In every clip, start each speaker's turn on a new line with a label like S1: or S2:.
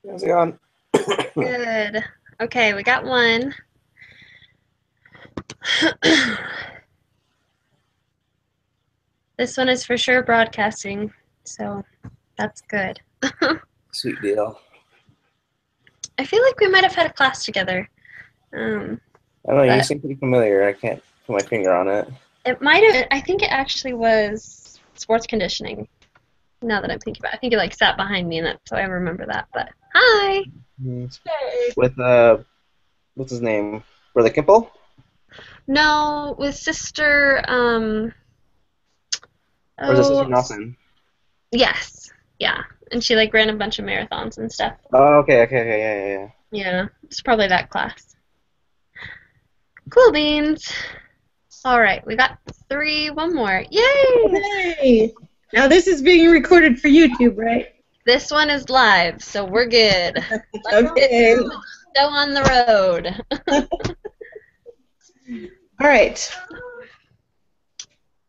S1: How's it going?
S2: Good. Okay, we got one. This one is for sure broadcasting, so that's good.
S1: Sweet deal.
S2: I feel like we might have had a class together, um,
S1: I don't know, you
S2: but
S1: seem pretty familiar. I can't put my finger on it.
S2: it might have. I think it actually was sports conditioning. Now that I'm thinking about it, I think it like sat behind me, and so I remember that. But hi.
S1: Mhm.
S2: Hey.
S1: With, what's his name? Brother Kimple?
S2: No, with sister.
S1: Or is it Sister
S2: Oh,
S1: Nelson?
S2: yes, yeah, and she like ran a bunch of marathons and stuff.
S1: Oh, okay, yeah.
S2: Yeah, it's probably that class. Cool beans. All right, we got three. One more. Yay!
S3: Hey! Now this is being recorded for YouTube, right?
S2: This one is live, so we're good. Let's get
S3: Okay.
S2: the show on the road.
S3: All right.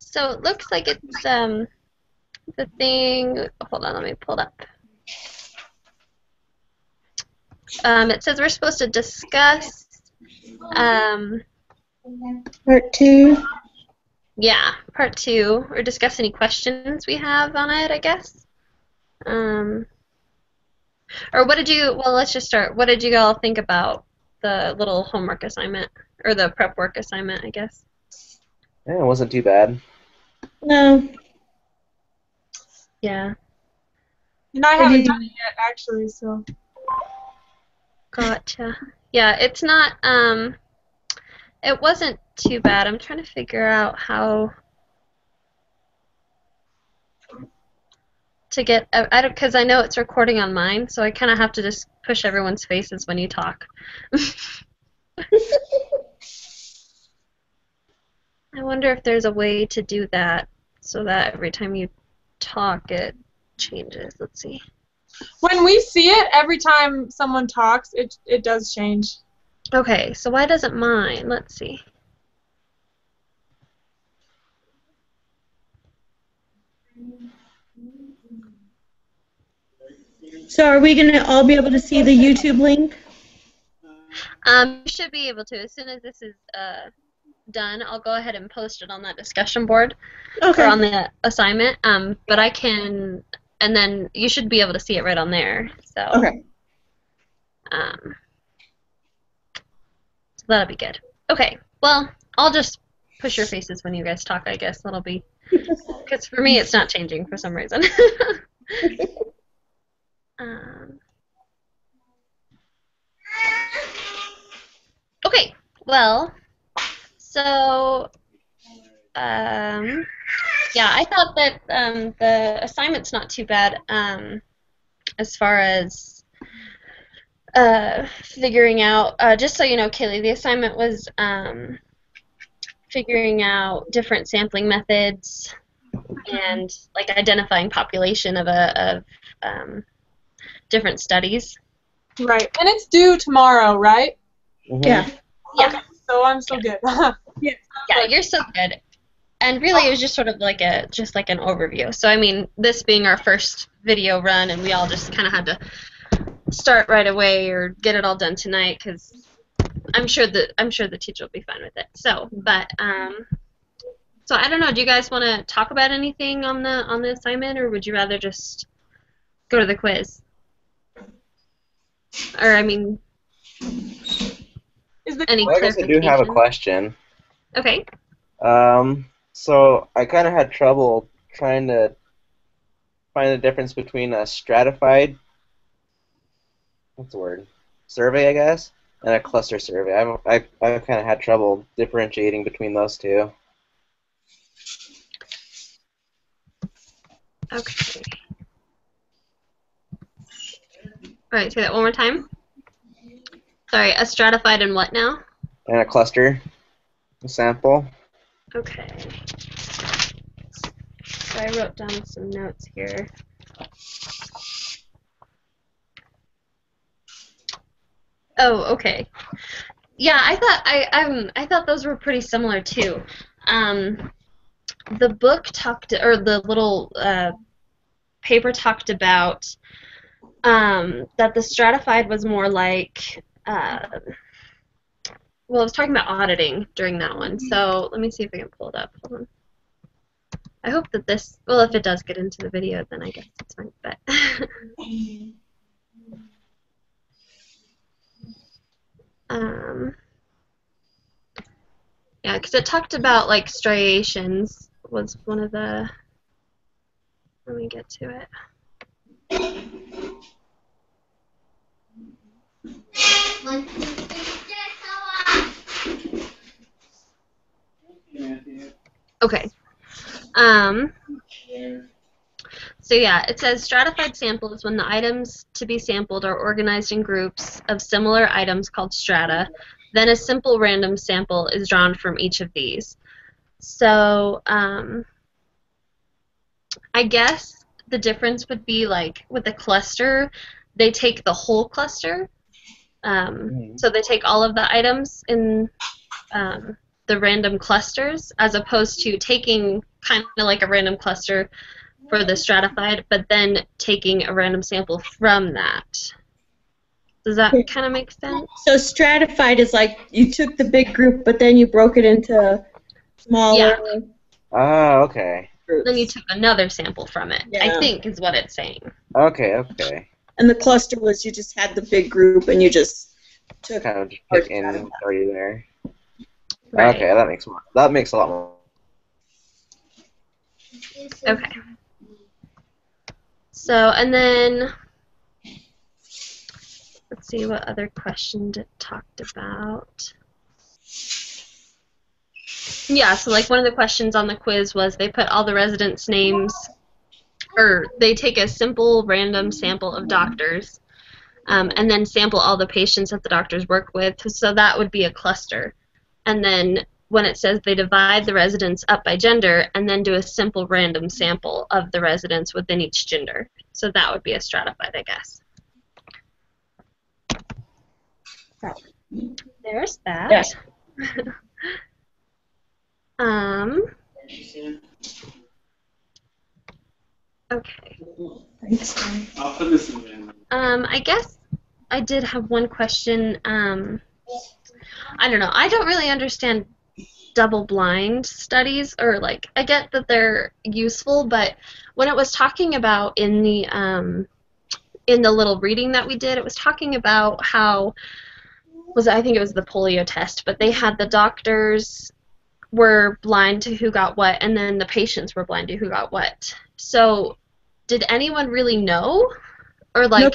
S2: So it looks like it's the thing. Hold on, let me pull it up. It says we're supposed to discuss. Um,
S3: Part 2.
S2: yeah, part two, or discuss any questions we have on it, I guess. Um, or what did you? Well, let's just start. What did you all think about the little homework assignment or the prep work assignment, I guess?
S1: Yeah, it wasn't too bad.
S3: No.
S2: Yeah,
S4: And I
S3: What
S4: haven't
S3: did
S4: done
S3: you?
S4: it yet, actually, so.
S2: gotcha. Yeah, it's not. It wasn't too bad. I'm trying to figure out how to get. I don't, because I know it's recording on mine, so I kind of have to just push everyone's faces when you talk. I wonder if there's a way to do that so that every time you talk, it changes. Let's see.
S4: When we see it, every time someone talks, it does change.
S2: Okay, so why doesn't mine? Let's see.
S3: So are we going to all be able to see the YouTube link?
S2: You should be able to as soon as this is done. I'll go ahead and post it on that discussion board or on
S3: Okay.
S2: the assignment. But I can, and then you should be able to see it right on there. So,
S3: Okay.
S2: um, so that'll be good. Okay. Well, I'll just push your faces when you guys talk. I guess that'll be because for me it's not changing for some reason. um, okay. Well, so yeah, I thought that the assignment's not too bad as far as figuring out. Just so you know, Kaylee, the assignment was figuring out different sampling methods and like identifying population of different studies.
S4: Right. And it's due tomorrow, right?
S1: Mhm.
S3: Yeah.
S2: Yeah,
S4: Okay, so I'm so good.
S3: Yeah.
S2: yeah, you're so good. And really, it was just sort of like an overview. So I mean, this being our first video run, and we all just kind of had to start right away or get it all done tonight because I'm sure the teacher will be fine with it. So, but so I don't know. Do you guys want to talk about anything on the assignment, or would you rather just go to the quiz? Or I mean,
S4: Is the
S2: any
S1: Well, I guess I do have a
S2: clarification?
S1: question.
S2: Okay.
S1: So I kind of had trouble trying to find the difference between a stratified, what's the word, survey, I guess, and a cluster survey. I've kind of had trouble differentiating between those two.
S2: Okay. All right. Say that one more time. Sorry. A stratified and what now?
S1: And a cluster sample.
S2: Okay. So I wrote down some notes here. Oh, okay. Yeah, I thought those were pretty similar too. Um, the book talked, or the little paper talked about that the stratified was more like, well, I was talking about auditing during that one, so let me see if I can pull it up. Hold on. I hope that this, well, if it does get into the video, then I guess it's fine, but. Yeah, because it talked about, like, striations was one of the, let me get to it. Okay. So yeah, it says stratified sample is when the items to be sampled are organized in groups of similar items called strata. Then a simple random sample is drawn from each of these. So I guess the difference would be like with a cluster, they take the whole cluster. So they take all of the items in the random clusters, as opposed to taking kind of like a random cluster for the stratified, but then taking a random sample from that. Does that kind of make sense?
S3: So stratified is like you took the big group, but then you broke it into smaller
S1: Oh, okay.
S3: groups.
S2: Then you took another sample from it, I
S3: Yeah.
S2: think is what it's saying.
S1: Okay, okay.
S3: And the cluster was you just had the big group and you just took.
S1: Kind of just pick inventory there.
S2: Right.
S1: Okay, that makes a lot more.
S2: Okay. So, and then, let's see what other questions it talked about. Yeah, so like one of the questions on the quiz was they put all the residents' names, or they take a simple random sample of doctors, and then sample all the patients that the doctors work with, so that would be a cluster. And then when it says they divide the residents up by gender and then do a simple random sample of the residents within each gender. So that would be a stratified, I guess. There's that.
S3: Yeah.
S2: Okay.
S3: Thanks.
S5: I'll put this in there.
S2: I guess I did have one question. I don't know. I don't really understand double-blind studies, or like I get that they're useful, but when it was talking about in the little reading that we did, it was talking about how I think it was the polio test, but they had the doctors were blind to who got what, and then the patients were blind to who got what. So, did anyone really know, or like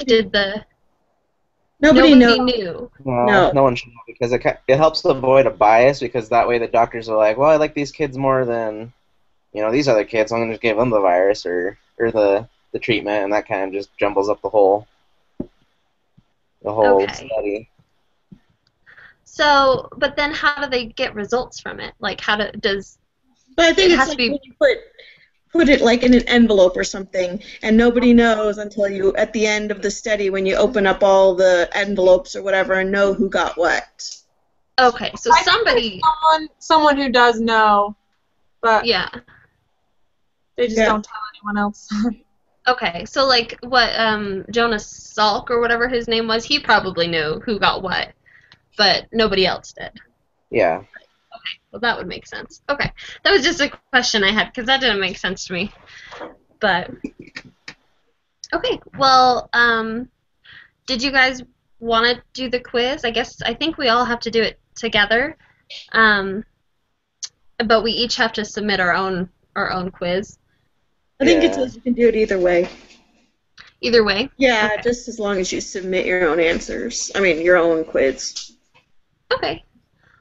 S3: Nobody knows.
S2: knew?
S3: No.
S1: No one should know, because it helps avoid a bias, because that way the doctors are like, well, I like these kids more than, these other kids, so I'm going to just give them the virus or the treatment, and that kind of just jumbles up the whole
S2: Okay.
S1: study.
S2: So, but then how do they get results from it? Like, does
S3: But I think
S2: It
S3: it's
S2: has
S3: like
S2: to be-
S3: when you put it like in an envelope or something, and nobody knows until you, at the end of the study, when you open up all the envelopes or whatever, and know who got what.
S2: Okay, so
S4: I think
S2: somebody,
S4: there's someone who does know, but
S2: yeah.
S4: they just
S3: Yeah.
S4: don't tell anyone else.
S2: Okay, so like what Jonas Salk or whatever his name was, he probably knew who got what, but nobody else did.
S1: Yeah.
S2: Well, that would make sense. Okay, that was just a question I had because that didn't make sense to me. But okay, well, did you guys want to do the quiz? I think we all have to do it together, but we each have to submit our own quiz.
S3: I think it
S1: Yeah.
S3: says you can do it either way.
S2: Either way.
S3: Yeah,
S2: Okay.
S3: just as long as you submit your own answers. I mean, your own quiz.
S2: Okay.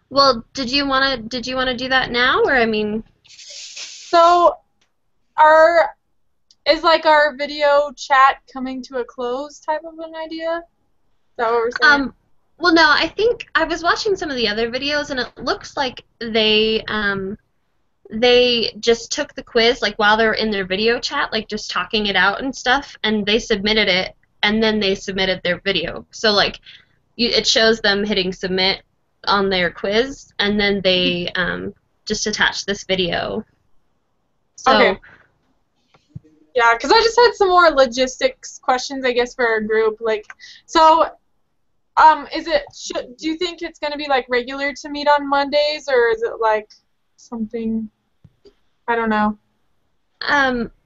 S2: Well, did you wanna do that now, or I mean?
S4: So, is like our video chat coming to a close type of an idea? Is that what we're saying?
S2: Well, no, I think I was watching some of the other videos, and it looks like they just took the quiz, like, while they were in their video chat, like, just talking it out and stuff, and they submitted it, and then they submitted their video. So, like, it shows them hitting submit on their quiz, and then they just attach this video. So,
S4: Okay. Yeah, because I just had some more logistics questions, I guess, for our group. Like, so, do you think it's gonna be like regular to meet on Mondays, or is it like something? I don't know.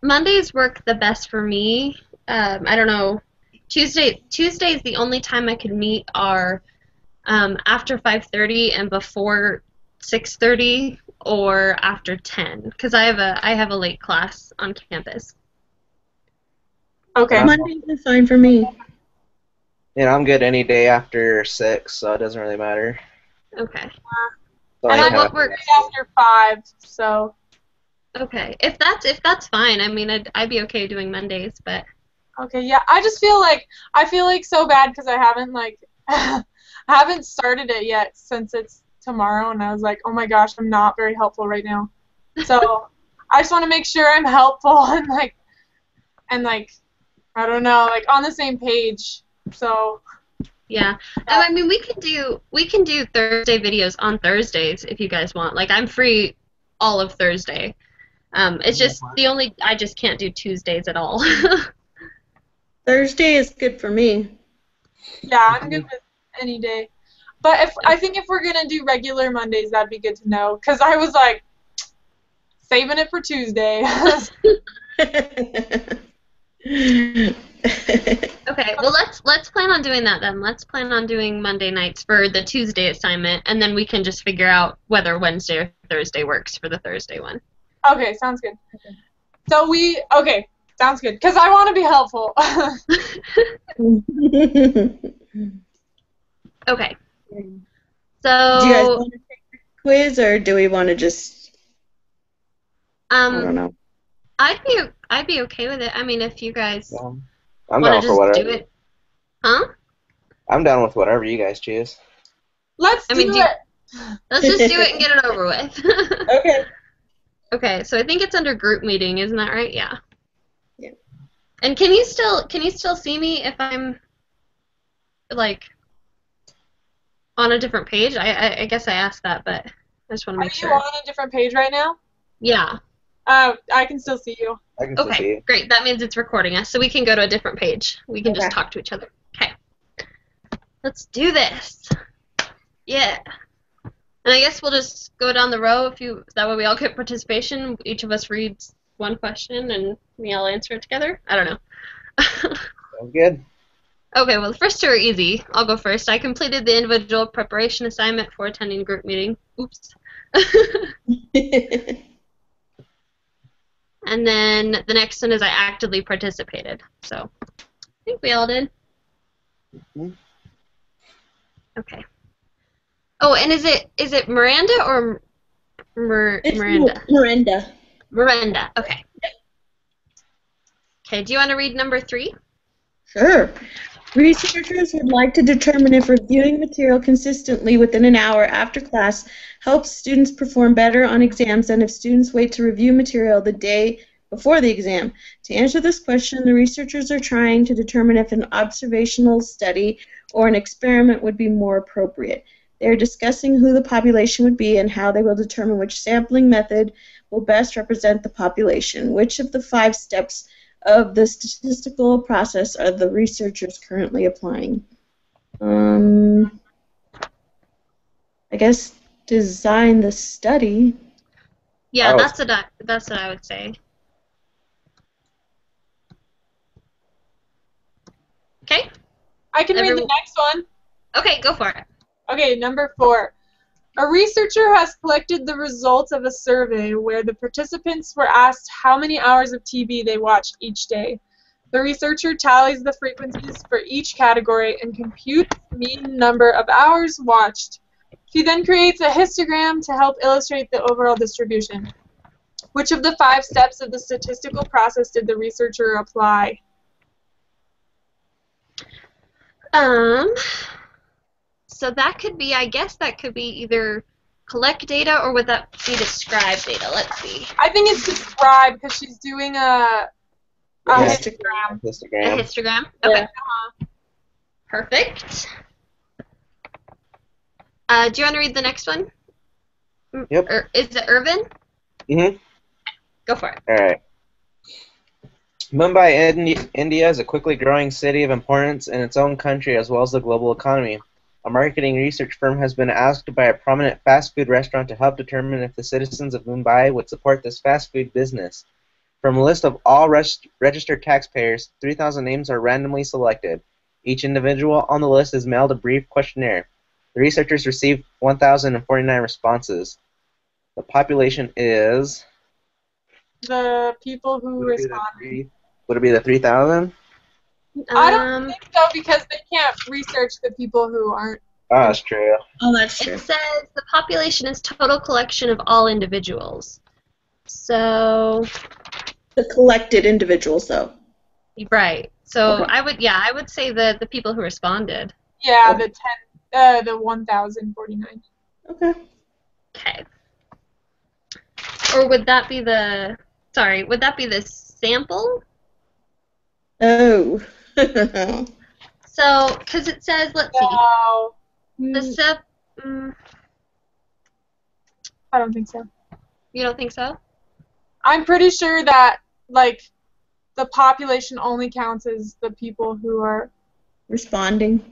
S2: Mondays work the best for me. I don't know. Tuesdays the only time I could meet are after 5:30 and before 6:30 or after 10 because I have a late class on campus.
S4: Okay.
S3: Mondays is fine for me.
S1: I'm good any day after 6, so it doesn't really matter.
S2: Okay.
S1: So
S4: And
S1: I
S4: I'm
S1: have-
S4: right after 5, so.
S2: Okay. If that's fine. I mean, I'd be okay doing Mondays, but.
S4: Okay, yeah. I feel like so bad because I haven't I haven't started it yet since it's tomorrow, and I was like, oh my gosh, I'm not very helpful right now. So I just want to make sure I'm helpful and I don't know, like on the same page. So.
S2: Yeah. I mean, we can do Thursday videos on Thursdays if you guys want. Like, I'm free all of Thursday. It's just I just can't do Tuesdays at all.
S3: Thursday is good for me.
S4: Yeah, I'm good with any day. But I think if we're gonna do regular Mondays, that'd be good to know. Cause I was like saving it for Tuesday.
S2: Okay, well let's plan on doing that then. Let's plan on doing Monday nights for the Tuesday assignment, and then we can just figure out whether Wednesday or Thursday works for the Thursday one.
S4: Okay, sounds good. So sounds good. Cause I want to be helpful.
S2: Okay.
S3: Do you guys
S2: So
S3: want to take the quiz, or do we want to just? I don't know.
S2: I'd be okay with it. I mean, if you guys
S1: I'm
S2: want
S1: down
S2: to
S1: for
S2: just
S1: whatever.
S2: do it, huh?
S1: I'm down with whatever you guys choose.
S4: Let's do it.
S2: Let's just do it and get it over with.
S3: Okay.
S2: Okay, so I think it's under group meeting, isn't that right? Yeah.
S3: Yeah.
S2: And can you still see me if I'm like on a different page? I guess I asked that, but I just want to make sure.
S4: Are you on a different page right now?
S2: Yeah.
S4: I can still see you.
S1: I can still see
S2: Okay,
S1: you.
S2: great. That means it's recording us, so we can go to a different page. We can just talk to each other. Okay. Let's do this. Yeah. And I guess we'll just go down the row that way we all get participation. Each of us reads one question and we all answer it together. I don't know.
S1: Sounds good.
S2: Okay, well the first two are easy. I'll go first. I completed the individual preparation assignment for attending group meeting. Oops. And then the next one is I actively participated. So I think we all did.
S1: Mm-hmm.
S2: Okay. Oh, and is it Miranda or Miranda?
S3: Miranda.
S2: Miranda. Okay. Okay. Do you want to read number 3?
S3: Sure. Researchers would like to determine if reviewing material consistently within an hour after class helps students perform better on exams than if students wait to review material the day before the exam. To answer this question, the researchers are trying to determine if an observational study or an experiment would be more appropriate. They are discussing who the population would be and how they will determine which sampling method will best represent the population. Which of the 5 steps of the statistical process are the researchers currently applying? I guess design the study.
S2: Yeah,
S1: Oh.
S2: that's what I would say. Okay.
S4: I can read the next one.
S2: Okay, go for it.
S4: Okay, number 4. A researcher has collected the results of a survey where the participants were asked how many hours of TV they watched each day. The researcher tallies the frequencies for each category and computes the mean number of hours watched. She then creates a histogram to help illustrate the overall distribution. Which of the 5 steps of the statistical process did the researcher apply?
S2: So that could be, I guess that could be either collect data or would that be describe data? Let's see.
S4: I think it's describe because she's doing a histogram.
S2: A
S1: Histogram.
S2: histogram?
S3: Yeah.
S2: Okay. Perfect. Do you want to read the next one?
S1: Yep.
S2: Or is it Irvin?
S1: Mm-hmm.
S2: Go for it.
S1: All right. Mumbai, India is a quickly growing city of importance in its own country as well as the global economy. A marketing research firm has been asked by a prominent fast food restaurant to help determine if the citizens of Mumbai would support this fast food business. From a list of all registered taxpayers, 3,000 names are randomly selected. Each individual on the list is mailed a brief questionnaire. The researchers received 1,049 responses. The population is...
S4: The people who responded.
S1: Would it be the 3,000?
S4: I don't think so because they can't research the people who aren't.
S1: Oh, that's true.
S3: Oh, that's true.
S2: It says the population is total collection of all individuals. So...
S3: The collected individuals, though.
S2: Right. So
S3: Okay.
S2: I would say the people who responded.
S4: Yeah, the 1,049.
S3: Okay.
S2: Okay. Or would that be the sample?
S3: Oh.
S2: So, because it says, let's see,
S4: No.
S2: the
S4: I don't think so.
S2: you don't think so?
S4: I'm pretty sure that like the population only counts as the people who are
S3: Responding.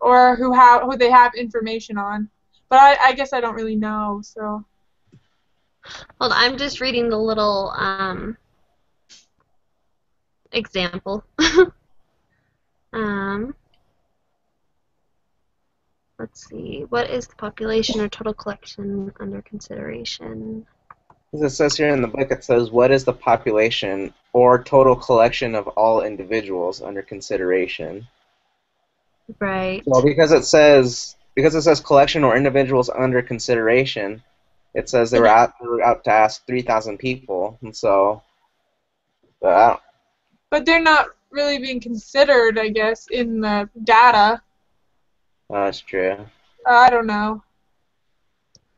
S4: or who they have information on. But I guess I don't really know, so.
S2: Hold on, I'm just reading the little example. Let's see. What is the population or total collection under consideration?
S1: As it says here in the book, it says, what is the population or total collection of all individuals under consideration?
S2: Right.
S1: Well, because it says collection or individuals under consideration, it says they were out to ask 3,000 people, and so,
S4: But they're not really being considered, I guess, in the data.
S1: that's true.
S4: I don't know.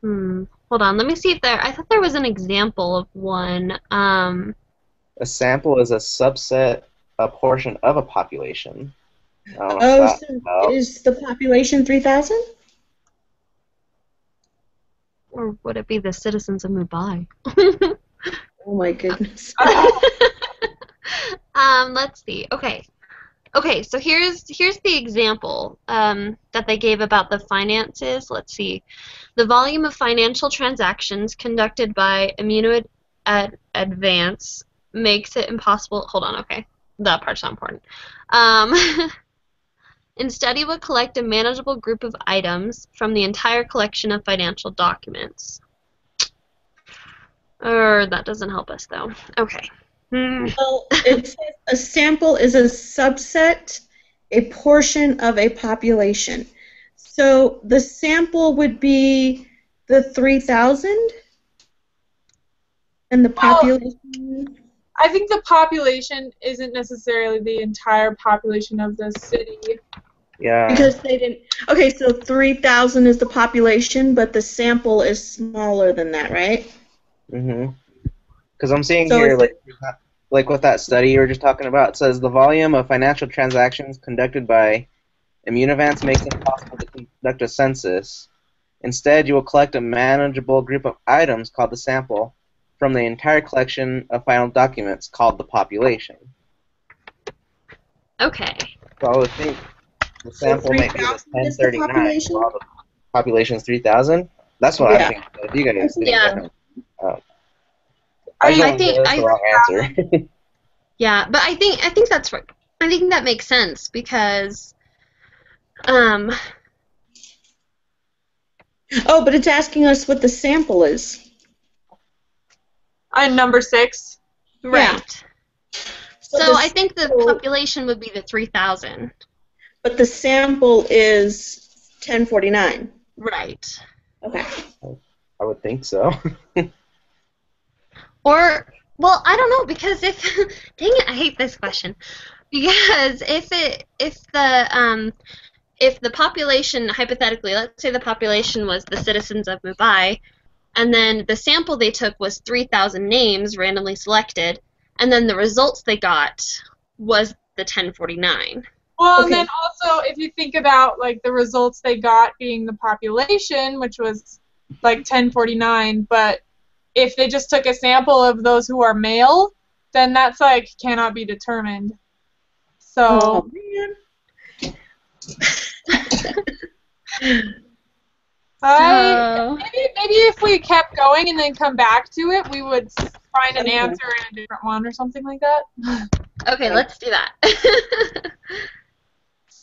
S2: Hold on, let me see if I thought there was an example of one.
S1: A sample is a subset, a portion of a population.
S3: Oh, so is the population 3,000?
S2: Or would it be the citizens of Mumbai?
S3: Oh my goodness.
S2: Let's see. Okay, so here's the example that they gave about the finances. Let's see. The volume of financial transactions conducted by Immunoadvance makes it impossible. Hold on, okay. That part's not important. Instead, he would collect a manageable group of items from the entire collection of financial documents. That doesn't help us, though. Okay.
S3: Well, it says a sample is a subset, a portion of a population. So the sample would be the 3,000? And the population?
S4: I think the population isn't necessarily the entire population of the city.
S1: Yeah.
S3: Because they didn't. Okay, so 3,000 is the population, but the sample is smaller than that, right?
S1: Mm-hmm. Because I'm seeing
S3: So
S1: here,
S3: is
S1: like with that study you were just talking about, it says the volume of financial transactions conducted by Immunovance makes it possible to conduct a census. Instead, you will collect a manageable group of items called the sample from the entire collection of final documents called the population.
S2: Okay.
S1: So I would think the sample might be the
S3: 3,000 is the
S1: 1039
S3: population?
S1: while the population is 3,000. That's what
S3: Yeah.
S1: I think. If you guys think
S2: Yeah.
S1: different.
S2: I
S1: don't
S2: think-
S1: know, that's the wrong answer.
S2: Yeah, but I think that's right. I think that makes sense because,
S3: Oh, but it's asking us what the sample is.
S4: And number 6.
S2: right. So
S3: the
S2: I think the
S3: sample-
S2: population would be the 3,000.
S3: But the sample is 1049.
S2: Right.
S3: Okay.
S1: I would think so.
S2: Or, well, I don't know because if, dang it, I hate this question. Because if the population, hypothetically, let's say the population was the citizens of Mumbai, and then the sample they took was 3,000 names randomly selected, and then the results they got was the 1049.
S4: Well,
S3: Okay.
S4: and then also, if you think about like the results they got being the population, which was like 1049, but if they just took a sample of those who are male, then that's like cannot be determined. So
S3: Oh, man.
S4: maybe if we kept going and then come back to it, we would find an answer in a different one or something like that.
S2: Okay, let's do that.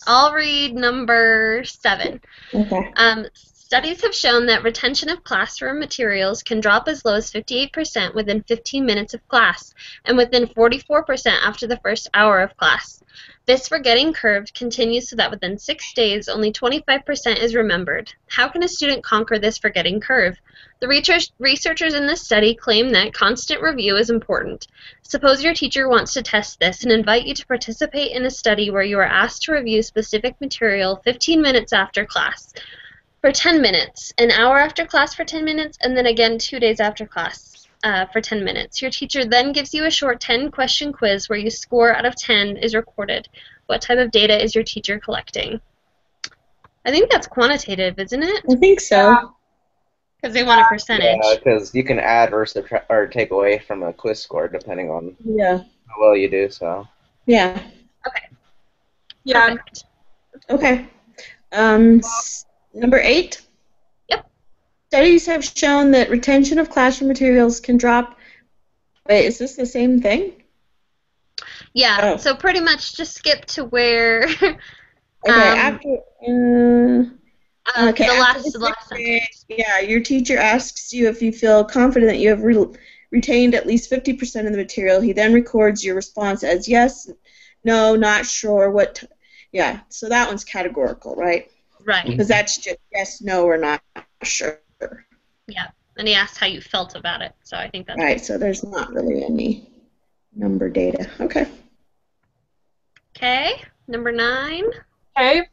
S2: I'll read number 7.
S3: Okay.
S2: Studies have shown that retention of classroom materials can drop as low as 58% within 15 minutes of class and within 44% after the first hour of class. This forgetting curve continues so that within 6 days, only 25% is remembered. How can a student conquer this forgetting curve? The researchers in this study claim that constant review is important. Suppose your teacher wants to test this and invite you to participate in a study where you are asked to review specific material 15 minutes after class for 10 minutes, an hour after class for 10 minutes, and then again 2 days after class for 10 minutes. Your teacher then gives you a short 10-question quiz where your score out of 10 is recorded. What type of data is your teacher collecting? I think that's quantitative, isn't it?
S3: I think so.
S2: Because they want a percentage.
S1: Yeah, because you can add or take away from a quiz score depending on
S3: Yeah.
S1: how well you do. So.
S3: Yeah.
S2: Okay.
S4: Yeah.
S2: Perfect.
S3: Okay. Number 8.
S2: Yep.
S3: Studies have shown that retention of classroom materials can drop. Wait, is this the same thing?
S2: Yeah,
S3: Oh.
S2: so pretty much just skip to where
S3: Okay, after
S2: the
S3: after
S2: last
S3: the
S2: sentence.
S3: sixth day, yeah, your teacher asks you if you feel confident that you have retained at least 50% of the material. He then records your response as yes, no, not sure, what. Yeah, so that one's categorical, right?
S2: Right.
S3: Because that's just yes, no, or not sure.
S2: Yeah. And he asked how you felt about it. So I think that's
S3: Right, so there's not really any number data. Okay.
S2: okay. Number 9.
S4: Okay.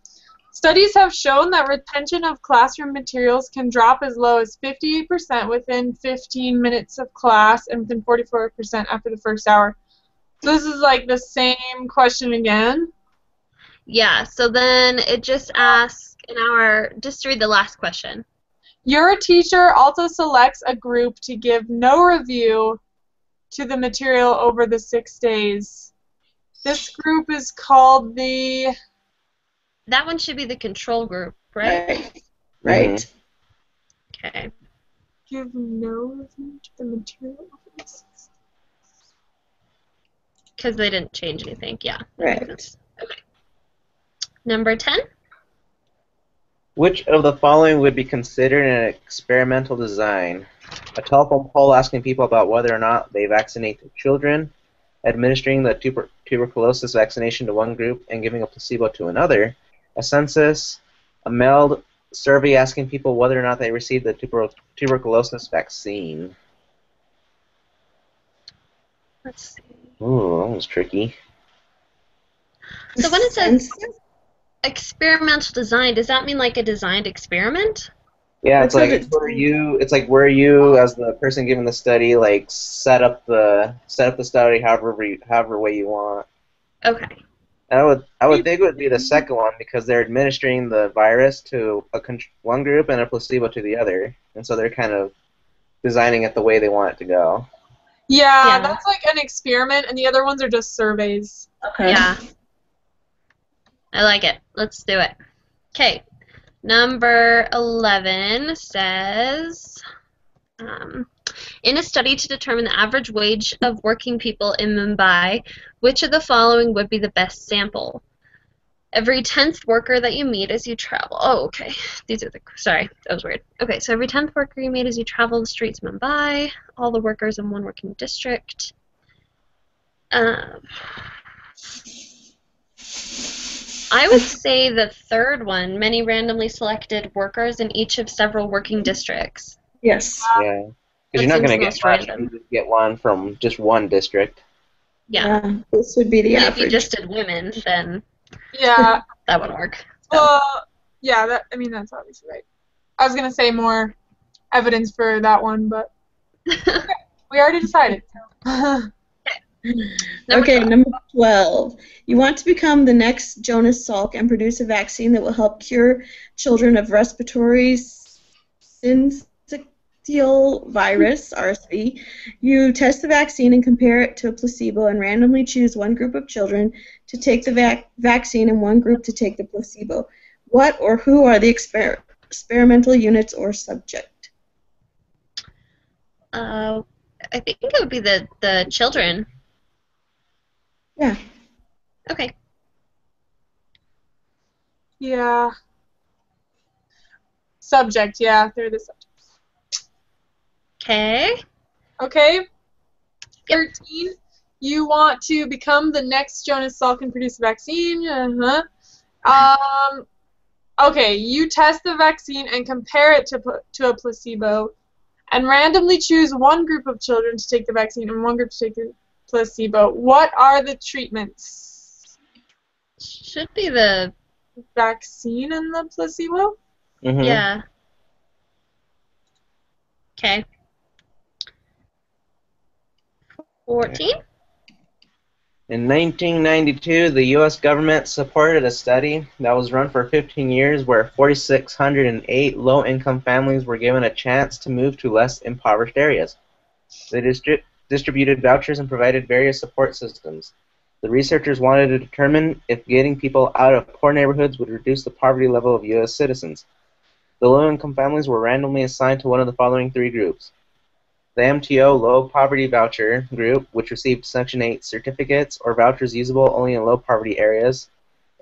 S4: Studies have shown that retention of classroom materials can drop as low as 58% within 15 minutes of class and within 44% after the first hour. So this is like the same question again.
S2: Yeah, so then it just asks just to read the last question.
S4: Your teacher also selects a group to give no review to the material over the 6 days. This group is called the...
S2: That one should be the control group, right?
S3: Right.
S2: Okay.
S4: Give no review to the material over the 6 days.
S2: Because they didn't change anything, yeah.
S3: Right.
S2: Okay. Number 10.
S1: Which of the following would be considered an experimental design? A telephone poll asking people about whether or not they vaccinate their children, administering the tuberculosis vaccination to one group and giving a placebo to another, a census, a mailed survey asking people whether or not they received the tuberculosis vaccine.
S2: Let's see.
S1: Ooh, that was tricky.
S2: So when it says experimental design, does that mean like a designed experiment?
S1: Yeah,
S3: That's
S1: it's like
S3: what it-
S1: where you as the person giving the study like set up the study however way you want.
S2: Okay.
S1: And I would think it would be the second one because they're administering the virus to one group and a placebo to the other, and so they're kind of designing it the way they want it to go.
S4: Yeah, that's like an experiment, and the other ones are just surveys.
S3: Okay.
S2: Yeah. I like it. Let's do it. Okay. Number 11 says, in a study to determine the average wage of working people in Mumbai, which of the following would be the best sample? Every 10th worker that you meet as you travel. Oh, okay. Sorry, that was weird. Okay, so every 10th worker you meet as you travel the streets of Mumbai, all the workers in one working district. I would say the third one, many randomly selected workers in each of several working districts.
S3: Yes.
S1: Yeah, because
S2: That
S1: you're not going to
S2: seems
S1: get
S2: most
S1: much.
S2: random.
S1: You just get one from just one district.
S2: Yeah.
S3: This would be the
S2: And if
S3: average.
S2: you just did women, then
S4: Yeah.
S2: that would work.
S4: Well, yeah. That's obviously right. I was gonna say more evidence for that one, but we already decided.
S3: Okay,
S2: 12.
S3: number 12. You want to become the next Jonas Salk and produce a vaccine that will help cure children of respiratory virus, RSV. You test the vaccine and compare it to a placebo and randomly choose one group of children to take the vaccine and one group to take the placebo. What or who are the experimental units or subject?
S2: I think it would be the children.
S3: Yeah.
S2: Okay.
S4: Yeah. Subject, yeah, they're the subjects.
S2: Okay.
S4: Okay. 13. You want to become the next Jonas Salk produce a vaccine. Okay, you test the vaccine and compare it to a placebo, and randomly choose one group of children to take the vaccine and one group to take the placebo. What are the treatments?
S2: Should be the
S4: vaccine and the placebo?
S1: Mm-hmm.
S2: Yeah. Okay. 14?
S1: In 1992, the U.S. government supported a study that was run for 15 years where 4,608 low-income families were given a chance to move to less impoverished areas. They distributed vouchers and provided various support systems. The researchers wanted to determine if getting people out of poor neighborhoods would reduce the poverty level of U.S. citizens. The low-income families were randomly assigned to one of the following three groups. The MTO Low Poverty Voucher Group, which received Section 8 certificates or vouchers usable only in low poverty areas,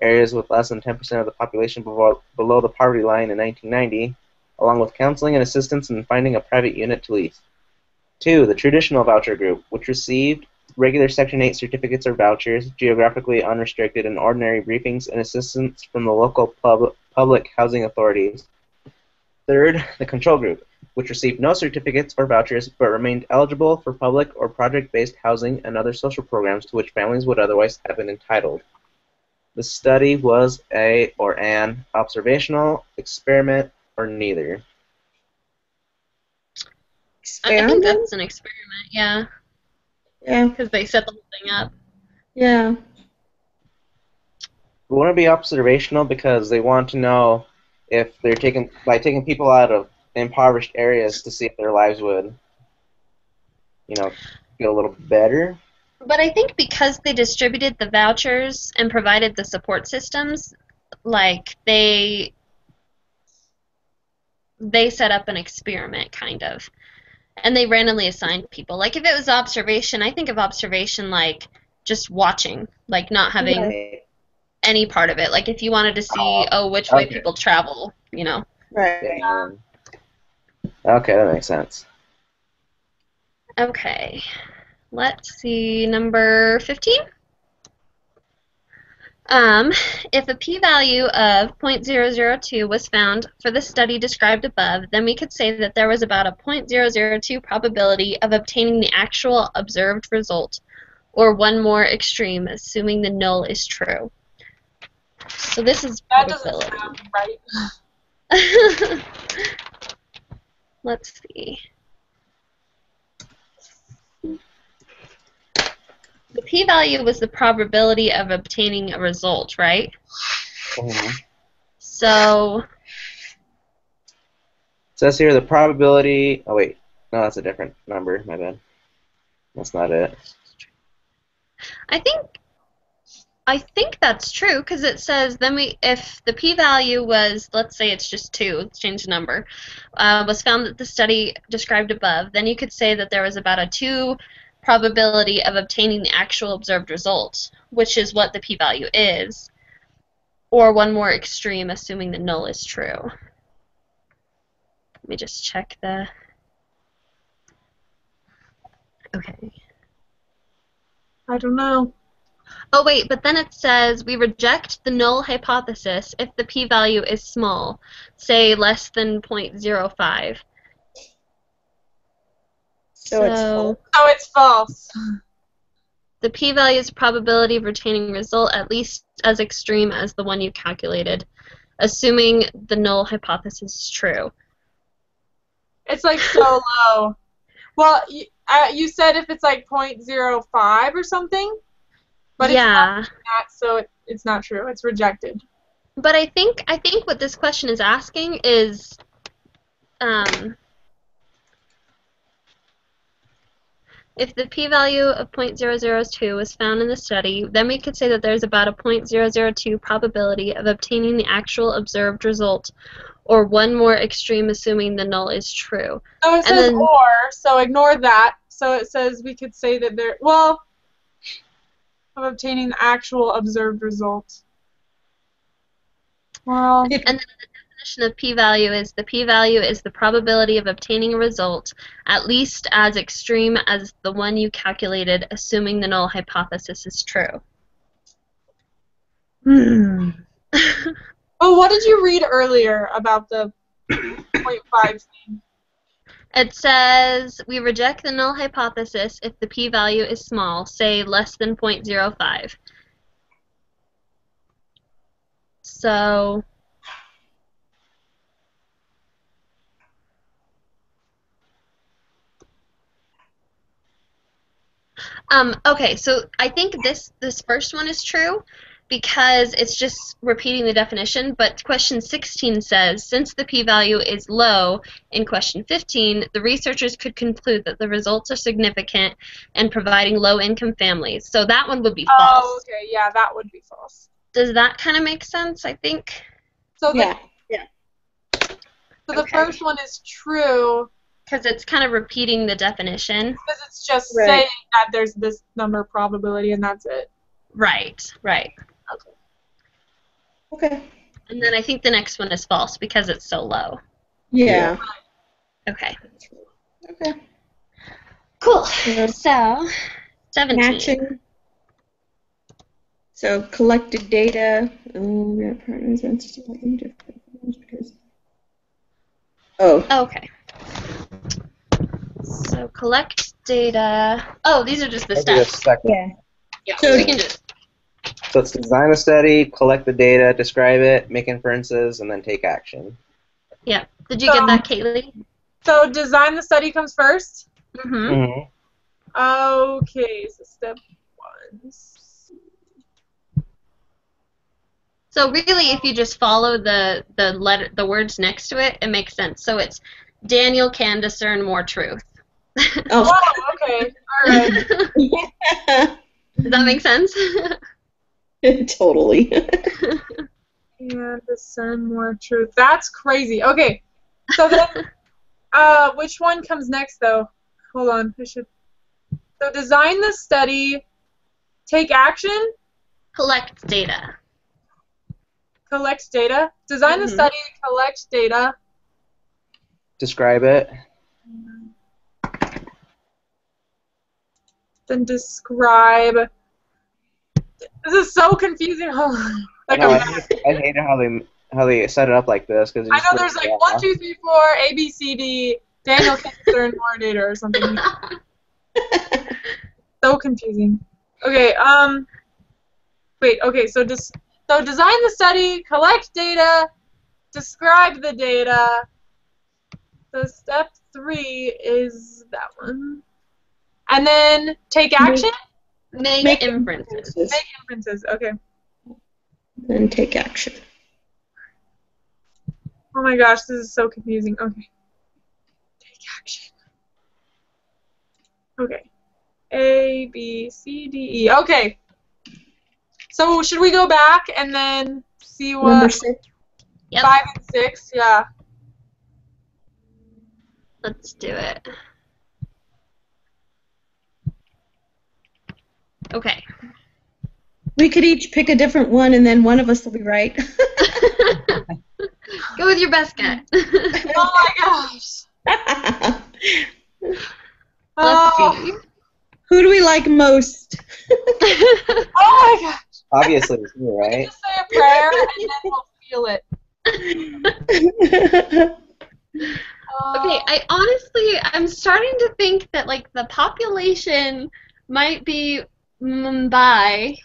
S1: areas with less than 10% of the population below the poverty line in 1990, along with counseling and assistance in finding a private unit to lease. 2. The Traditional Voucher Group, which received regular Section 8 certificates or vouchers, geographically unrestricted, and ordinary briefings and assistance from the local public housing authorities. 3rd, the Control Group, which received no certificates or vouchers but remained eligible for public or project-based housing and other social programs to which families would otherwise have been entitled. The study was an observational, experiment, or neither.
S2: I think that's an experiment, yeah.
S3: Yeah.
S2: Because they set the whole thing up.
S3: Yeah.
S1: We want to be observational because they want to know if they're taking people out of impoverished areas to see if their lives would, get a little better.
S2: But I think because they distributed the vouchers and provided the support systems, like they set up an experiment kind of. And they randomly assigned people. Like if it was observation, I think of observation like just watching, like not having any part of it. Like if you wanted to see, which way people travel,
S3: Right.
S1: Okay, that makes sense.
S2: Okay. Let's see, number 15. If a p-value of 0.002 was found for the study described above, then we could say that there was about a 0.002 probability of obtaining the actual observed result, or one more extreme, assuming the null is true. So this is probability.
S4: That doesn't sound right.
S2: Let's see. The p-value was the probability of obtaining a result, right?
S1: Mm-hmm.
S2: So
S1: it says here the probability. Oh wait, no, that's a different number. My bad. That's not it.
S2: I think that's true because it says if the p-value was, let's say it's just 2, let's change the number, was found that the study described above, then you could say that there was about a 2 probability of obtaining the actual observed result, which is what the p-value is, or one more extreme, assuming the null is true. Let me just check the... Okay.
S4: I don't know.
S2: Oh wait, but then it says we reject the null hypothesis if the p-value is small, say less than 0.05.
S3: So it's false.
S4: Oh, it's false.
S2: The p-value's probability of retaining result at least as extreme as the one you calculated, assuming the null hypothesis is true.
S4: It's like so low. Well, you said if it's like 0.05 or something, but
S2: yeah.
S4: It's not, so it's not true. It's rejected.
S2: But I think what this question is asking is, if the p-value of 0.002 was found in the study, then we could say that there's about a 0.002 probability of obtaining the actual observed result, or one more extreme assuming the null is true.
S4: So it
S2: And
S4: says
S2: then-
S4: or, so ignore that. So it says we could say that there, well, of obtaining the actual observed result. Well,
S2: And then the definition of p-value is the p-value is the probability of obtaining a result at least as extreme as the one you calculated, assuming the null hypothesis is true.
S4: oh, what did you read earlier about the 0.5 thing?
S2: It says we reject the null hypothesis if the p-value is small, say less than 0.05. So okay, so I think this first one is true because it's just repeating the definition, but question 16 says, since the p-value is low in question 15, the researchers could conclude that the results are significant in providing low-income families. So that one would be false.
S4: Oh, okay, yeah, that would be false.
S2: Does that kind of make sense, I think?
S4: So the,
S3: Yeah.
S4: so the
S2: Okay.
S4: first one is true
S2: Because it's kind of repeating the definition.
S4: because it's just
S3: Right.
S4: saying that there's this number probability and that's it.
S2: Right, right.
S3: Okay.
S2: And then I think the next one is false because it's so low.
S3: Yeah.
S2: Okay.
S3: Okay.
S2: Cool.
S3: Yeah.
S2: So, 17.
S3: Matching. So collected data. We have partners and slightly different because. Oh.
S2: Okay. So collect data. Oh, these are just the
S1: Maybe the
S2: steps.
S1: second.
S3: Yeah.
S2: Yeah,
S3: So-
S2: we can just.
S1: So it's design a study, collect the data, describe it, make inferences, and then take action.
S2: Yeah. Did you get that, Kaylee?
S4: So design the study comes first.
S2: Mm-hmm.
S1: Mm-hmm.
S4: Okay, so step 1.
S2: So really, if you just follow the words next to it, it makes sense. So it's Daniel can discern more truth.
S3: Oh.
S4: Oh, okay. All right.
S2: Does that make sense?
S3: Totally.
S4: And discern more truth. That's crazy. Okay. So then, which one comes next, though? Hold on. I should. So design the study, take action,
S2: Collect data.
S4: collect data. Design the
S2: Mhm.
S4: study, collect data.
S1: Describe it.
S4: Then describe. This is so confusing. Like
S1: No,
S4: a
S1: I
S4: map.
S1: hate how they set it up like this because
S4: I know there's like 1, 2, 3, 4, A, B, C, D. Daniel can discern more data or something. So confusing. Okay. Wait. Okay. So design the study, collect data, describe the data. So step 3 is that one, and then take action.
S2: Make inferences.
S4: Make inferences. Okay.
S3: Then take action.
S4: Oh my gosh, this is so confusing. Okay. Take action. Okay. A, B, C, D, E. Okay. So should we go back and then see
S3: Number
S4: what
S3: 6.
S2: Yep.
S4: 5 and 6? Yeah.
S2: Let's do it. Okay.
S3: We could each pick a different one, and then one of us will be right.
S2: Go with your best gut.
S4: Oh my gosh.
S2: Let's
S4: Oh,
S2: see.
S3: Who do we like most?
S4: oh my gosh.
S1: Obviously, it's me, right?
S4: Just say a prayer and then we'll feel it.
S2: Okay, I'm starting to think that like the population might be Mumbai,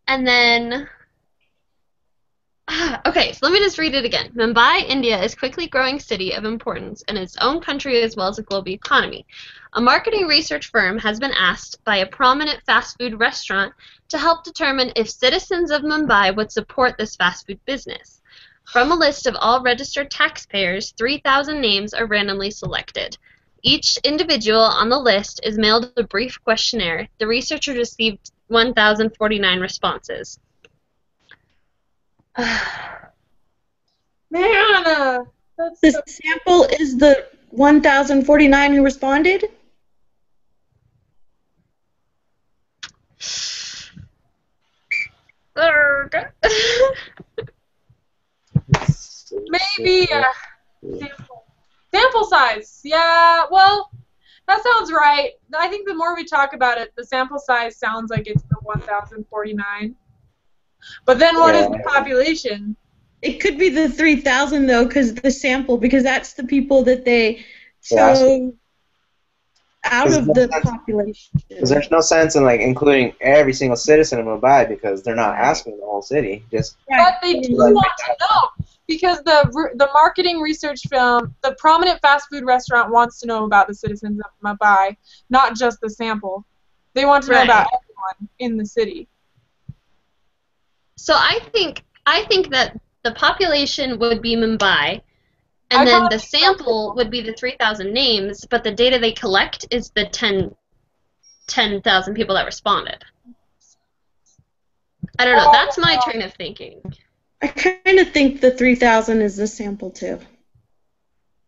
S2: and then okay, so let me just read it again. Mumbai, India is a quickly growing city of importance in its own country as well as a global economy. A marketing research firm has been asked by a prominent fast food restaurant to help determine if citizens of Mumbai would support this fast food business. From a list of all registered taxpayers, 3,000 names are randomly selected. Each individual on the list is mailed a brief questionnaire. The researchers received 1,049 responses.
S4: Man, that's
S3: The
S4: so
S3: sample is the 1,049 who responded?
S4: maybe sample size. Yeah, well, that sounds right. I think the more we talk about it, the sample size sounds like it's the 1,049. But then what is the population?
S3: It could be the 3,000 though, because that's the people that they
S1: Yeah.
S3: chose out of the
S1: Because
S3: population.
S1: there's no sense in like including every single citizen in Mumbai because they're not asking the whole city. Just
S4: But they do want to know because the marketing research film, the prominent fast food restaurant wants to know about the citizens of Mumbai, not just the sample. They want to know about everyone in the city.
S2: So I think that the population would be Mumbai, and then the sample would be the 3,000 names, but the data they collect is the 10,000 people that responded. I don't know. That's my train of thinking.
S3: I kind of think the 3,000 is the sample too.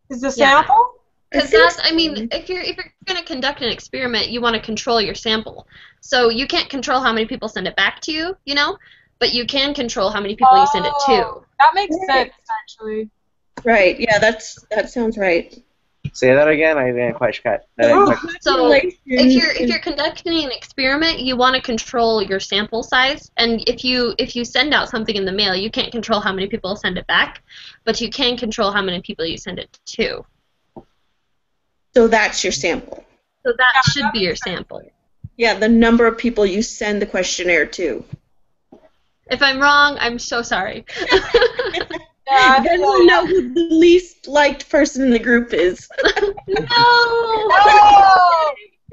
S4: Is the sample?
S2: Because that's, I mean, if you're going to conduct an experiment, you want to control your sample. So you can't control how many people send it back to you, you know, but you can control how many people you send it to.
S4: That makes sense, actually.
S3: Right. Yeah, that sounds right.
S1: say that again. I didn't quite catch.
S2: So if you're conducting an experiment, you want to control your sample size, and if you send out something in the mail, you can't control how many people send it back, but you can control how many people you send it to.
S3: So that's your sample.
S2: So that should be your sample.
S3: Yeah, the number of people you send the questionnaire to.
S2: If I'm wrong, I'm so sorry.
S3: Then we'll know who the least liked person in the group is.
S2: No!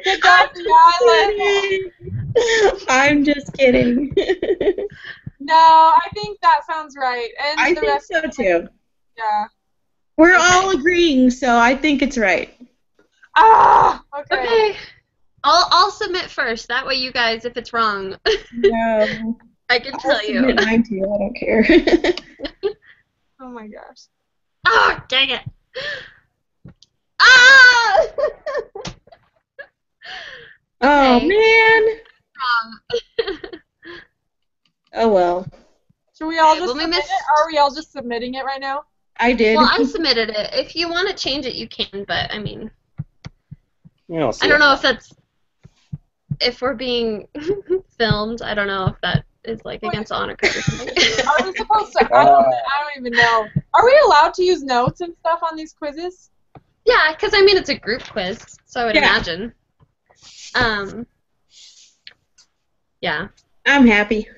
S4: Get off the island!
S3: I'm just kidding.
S4: No, I think that sounds right. And
S3: I
S4: the
S3: think
S4: rest
S3: so too.
S4: Yeah.
S3: We're all agreeing, so I think it's right.
S4: Ah!
S2: Okay. I'll submit first. That way you guys, if it's wrong,
S3: No.
S2: I can tell you.
S3: I'll submit mine to you. I don't care.
S4: Oh my gosh.
S2: Oh, dang it. Ah!
S3: Oh, man.
S2: Wrong.
S3: Oh, well.
S4: Should we all
S2: Okay,
S4: just
S2: well, we
S4: submit
S2: missed-
S4: it? Are we all just submitting it right now?
S3: I did.
S2: Well, I submitted it. If you want to change it, you can, but, I mean,
S1: I
S2: I don't know if that's, if we're being filmed, I don't know if that is, like, against honor code or something.
S4: Are we supposed to? I don't even know. Are we allowed to use notes and stuff on these quizzes?
S2: Yeah, because, I mean, it's a group quiz, so I would imagine. Yeah.
S3: I'm happy.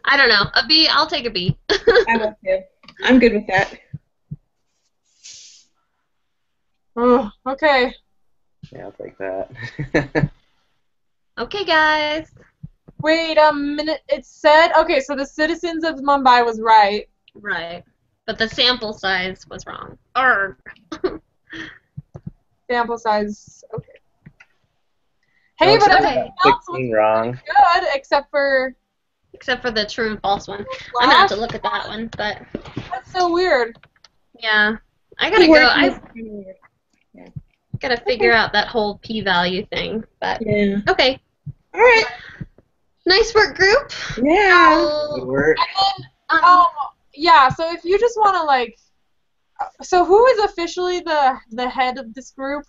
S2: I don't know. A B, I'll take a B.
S3: I will too. I'm good with that.
S4: Oh, okay.
S1: Yeah, I'll take that.
S2: Okay, guys.
S4: Wait a minute. It said, okay, so the citizens of Mumbai was right.
S2: Right. But the sample size was wrong. Arrgh.
S4: Sample size, okay. Hey, but everything else was
S1: 16 wrong.
S4: good except for...
S2: Except for the true and false one. I'm gonna have to look at that one, but
S4: That's so weird.
S2: yeah. I gotta go. I gotta figure out that whole p-value thing. But
S3: Yeah.
S2: okay.
S3: All right.
S2: Nice work, group.
S3: Yeah.
S1: Good work.
S4: And then, yeah, so if you just want to, like... So who is officially the head of this group?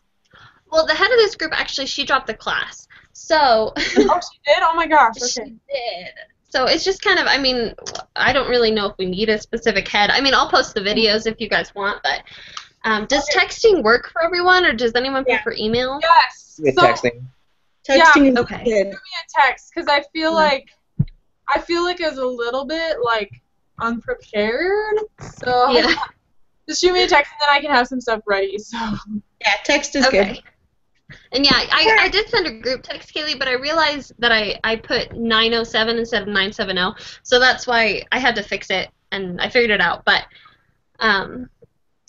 S2: Well, the head of this group, actually, she dropped the class. So...
S4: Oh, she did? Oh my gosh, okay.
S2: She did. So it's just kind of, I mean, I don't really know if we need a specific head. I mean, I'll post the videos if you guys want, but does texting work for everyone, or does anyone prefer email?
S4: Yes.
S1: Good
S4: So,
S1: texting.
S3: Texting is
S2: Okay.
S3: good.
S4: Send me a text, because I feel like it was a little bit, like, unprepared. So
S2: Yeah.
S4: just shoot me a text, and then I can have some stuff ready, so...
S3: Yeah, text is good.
S2: And yeah, I did send a group text, Kaylee, but I realized that I put 907 instead of 970, so that's why I had to fix it, and I figured it out. But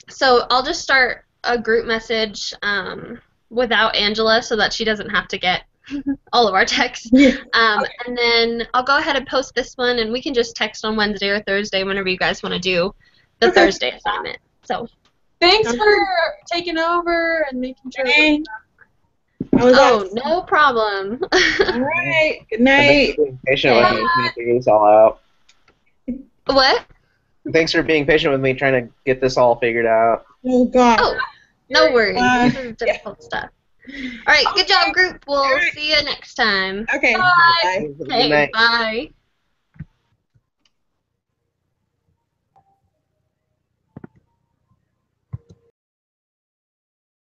S2: so I'll just start a group message without Angela so that she doesn't have to get all of our texts.
S3: Yeah.
S2: And then I'll go ahead and post this one, and we can just text on Wednesday or Thursday whenever you guys want to do the
S3: Okay.
S2: Thursday assignment. So,
S4: Thanks for taking over and making sure.
S3: Okay. How was
S2: oh,
S3: that?
S2: no problem.
S3: All right. Good
S1: And
S3: night.
S1: thanks for being patient with me trying to figure this all out.
S2: What?
S1: Thanks for being patient with me trying to get this all figured out.
S3: Oh, God.
S2: Oh, no worries.
S3: Bye.
S2: This is difficult stuff. All right, good job, group. We'll see you next time.
S3: Okay.
S4: Bye.
S3: Bye.
S1: Good
S2: Okay,
S1: night.
S2: bye.